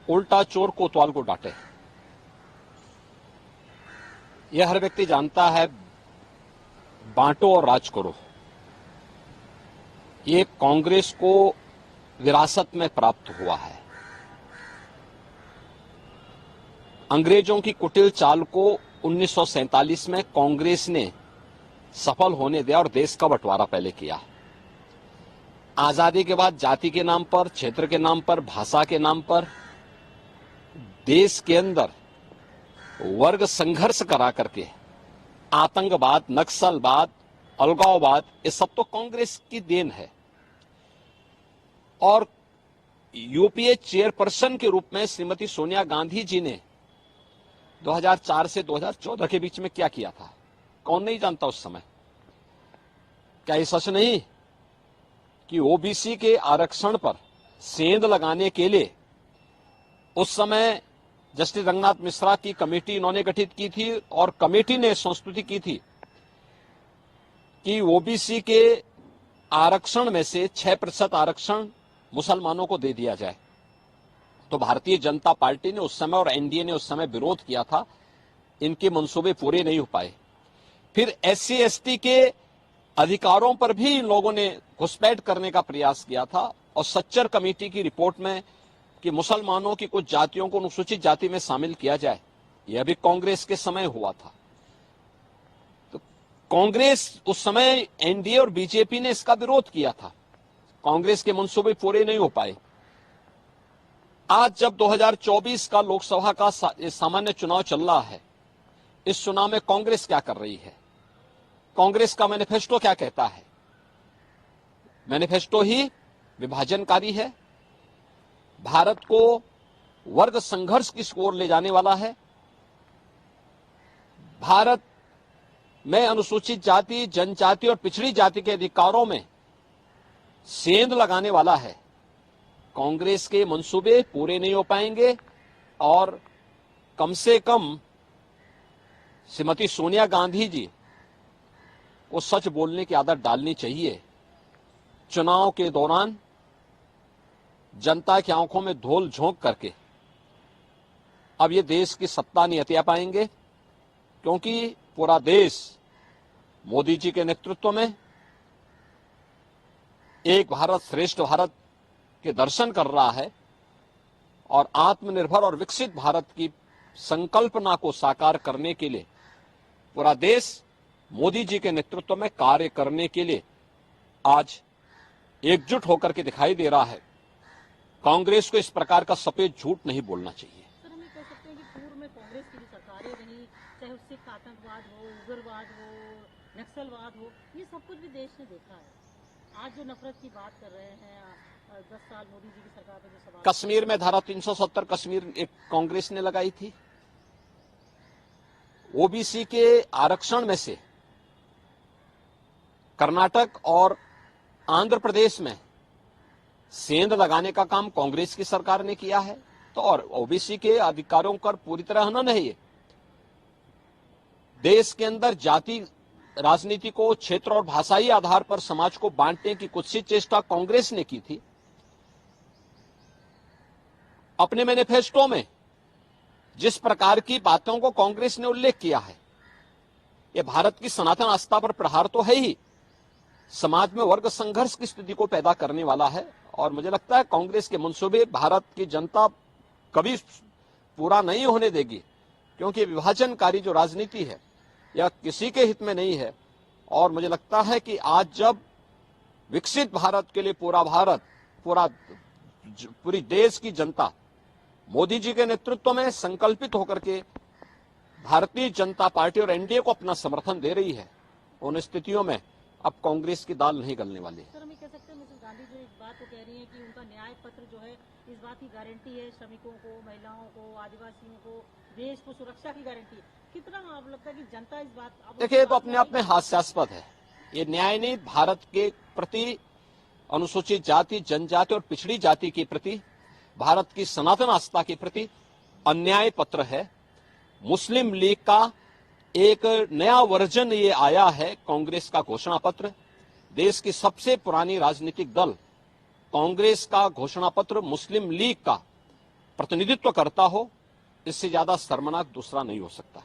उल्टा चोर कोतवाल को डांटे। यह हर व्यक्ति जानता है, बांटो और राज करो, ये कांग्रेस को विरासत में प्राप्त हुआ है। अंग्रेजों की कुटिल चाल को 1947 में कांग्रेस ने सफल होने दिया और देश का बंटवारा पहले किया। आजादी के बाद जाति के नाम पर, क्षेत्र के नाम पर, भाषा के नाम पर देश के अंदर वर्ग संघर्ष करा करके आतंकवाद, नक्सलवाद, अलगाववाद, ये सब तो कांग्रेस की देन है। और यूपीए चेयरपर्सन के रूप में श्रीमती सोनिया गांधी जी ने 2004 से 2014 के बीच में क्या किया था, कौन नहीं जानता उस समय। क्या ये सच नहीं कि ओबीसी के आरक्षण पर सेंध लगाने के लिए उस समय जस्टिस रंगनाथ मिश्रा की कमेटी इन्होंने गठित की थी और कमेटी ने संस्तुति की थी कि ओबीसी के आरक्षण में से 6% आरक्षण मुसलमानों को दे दिया जाए। तो भारतीय जनता पार्टी ने उस समय और एनडीए ने उस समय विरोध किया था, इनके मंसूबे पूरे नहीं हो पाए। फिर एससी एसटी के अधिकारों पर भी इन लोगों ने घुसपैठ करने का प्रयास किया था और सच्चर कमेटी की रिपोर्ट में कि मुसलमानों की कुछ जातियों को अनुसूचित जाति में शामिल किया जाए, यह भी कांग्रेस के समय हुआ था। तो कांग्रेस उस समय, एनडीए और बीजेपी ने इसका विरोध किया था, कांग्रेस के मंसूबे पूरे नहीं हो पाए। आज जब 2024 का लोकसभा का सामान्य चुनाव चल रहा है, इस चुनाव में कांग्रेस क्या कर रही है, कांग्रेस का मैनिफेस्टो क्या कहता है? मैनिफेस्टो ही विभाजनकारी है, भारत को वर्ग संघर्ष की ओर ले जाने वाला है, भारत में अनुसूचित जाति, जनजाति और पिछड़ी जाति के अधिकारों में सेंध लगाने वाला है। कांग्रेस के मंसूबे पूरे नहीं हो पाएंगे और कम से कम श्रीमती सोनिया गांधी जी को सच बोलने की आदत डालनी चाहिए। चुनाव के दौरान जनता की आंखों में धूल झोंक करके अब ये देश की सत्ता नहीं हथिया पाएंगे, क्योंकि पूरा देश मोदी जी के नेतृत्व में एक भारत श्रेष्ठ भारत के दर्शन कर रहा है और आत्मनिर्भर और विकसित भारत की संकल्पना को साकार करने के लिए पूरा देश मोदी जी के नेतृत्व में कार्य करने के लिए आज एकजुट होकर के दिखाई दे रहा है। कांग्रेस को इस प्रकार का सफेद झूठ नहीं बोलना चाहिए। सर, हम ये कह सकते हैं कि पूर्व में कांग्रेस की जो सरकारें रही, चाहे उससे आतंकवाद हो, उग्रवाद हो, नक्सलवाद हो, ये सब कुछ भी देश ने देखा है। आज जो नफरत की बात कर रहे हैं, 10 साल मोदी जी की सरकार में जो सवाल, कश्मीर में धारा 370 कश्मीर एक कांग्रेस ने लगाई थी। ओबीसी के आरक्षण में से कर्नाटक और आंध्र प्रदेश में सेंध लगाने का काम कांग्रेस की सरकार ने किया है। तो और ओबीसी के अधिकारों पर पूरी तरह हनन है। ये देश के अंदर जाति राजनीति को, क्षेत्र और भाषाई आधार पर समाज को बांटने की कुत्सित चेष्टा कांग्रेस ने की थी। अपने मैनिफेस्टो में जिस प्रकार की बातों को कांग्रेस ने उल्लेख किया है, यह भारत की सनातन आस्था पर प्रहार तो है ही, समाज में वर्ग संघर्ष की स्थिति को पैदा करने वाला है। और मुझे लगता है कांग्रेस के मंसूबे भारत की जनता कभी पूरा नहीं होने देगी, क्योंकि विभाजनकारी जो राजनीति है यह किसी के हित में नहीं है। और मुझे लगता है कि आज जब विकसित भारत के लिए पूरा भारत, पूरी देश की जनता मोदी जी के नेतृत्व में संकल्पित होकर के भारतीय जनता पार्टी और एनडीए को अपना समर्थन दे रही है, उन स्थितियों में अब कांग्रेस की दाल नहीं गलने वाली है। सर, हम ये कह सकते हैं मिसेस गांधी जो इस बात को कह रही है कि उनका न्याय पत्र जो है इस बात की गारंटी है, श्रमिकों को, महिलाओं को, आदिवासियों को, देश को सुरक्षा की गारंटी है। कितना आप लगता है कि जनता इस बात, देखिए, तो अपने आप में हास्यास्पद है। ये न्याय नहीं, भारत के प्रति, अनुसूचित जाति, जनजाति और पिछड़ी जाति के प्रति, भारत की सनातन आस्था के प्रति अन्याय पत्र है। मुस्लिम लीग का एक नया वर्जन ये आया है, कांग्रेस का घोषणा पत्र। देश की सबसे पुरानी राजनीतिक दल कांग्रेस का घोषणा पत्र मुस्लिम लीग का प्रतिनिधित्व करता हो, इससे ज्यादा शर्मनाक दूसरा नहीं हो सकता।